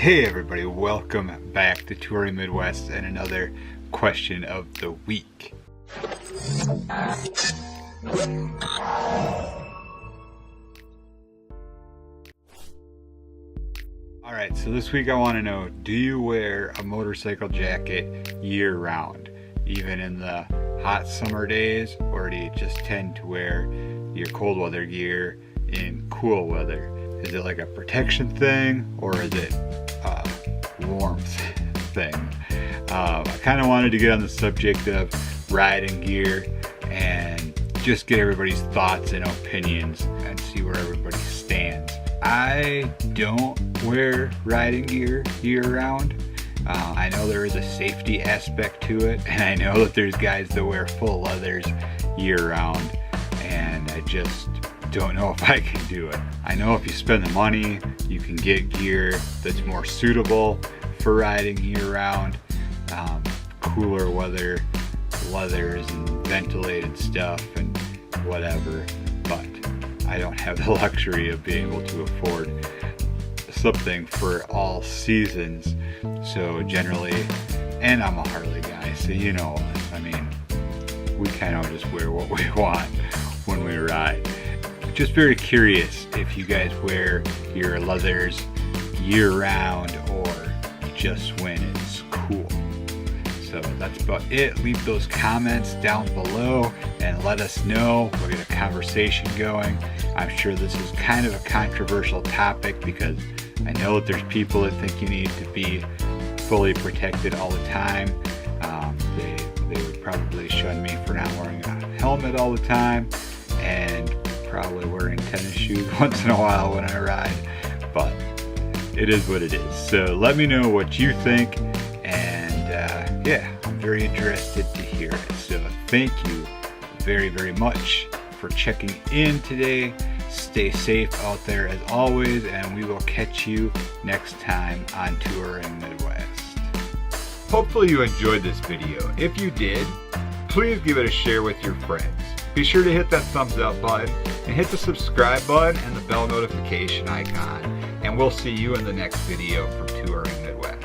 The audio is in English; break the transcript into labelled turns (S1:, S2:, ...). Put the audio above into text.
S1: Hey everybody, welcome back to Touring Midwest and another question of the week. Alright, so this week I want to know, do you wear a motorcycle jacket year round? Even in the hot summer days, or do you just tend to wear your cold weather gear in cool weather? Is it like a protection thing, or is it a warmth thing? I kind of wanted to get on the subject of riding gear and just get everybody's thoughts and opinions and see where everybody stands. I don't wear riding gear year round. I know there is a safety aspect to it, and I know that there's guys that wear full leathers year round, and I just don't know if I can do it. I know if you spend the money, you can get gear that's more suitable for riding year round, cooler weather, leathers and ventilated stuff and whatever, but I don't have the luxury of being able to afford something for all seasons. So generally, and I'm a Harley guy, so you know, I mean, we kind of just wear what we want when we ride. Just very curious if you guys wear your leathers year round or just when it's cool. So that's about it. Leave those comments down below and let us know. We'll get a conversation going. I'm sure this is kind of a controversial topic because I know that there's people that think you need to be fully protected all the time. They would probably shun me for not wearing a helmet all the time and probably wearing tennis shoes once in a while when I ride, but it is what it is. So let me know what you think, and yeah, I'm very interested to hear it. So thank you very, very much for checking in today. Stay safe out there as always, and we will catch you next time on Touring Midwest. Hopefully you enjoyed this video. If you did, please give it a share with your friends. Be sure to hit that thumbs up button and hit the subscribe button and the bell notification icon, and we'll see you in the next video from Touring Midwest.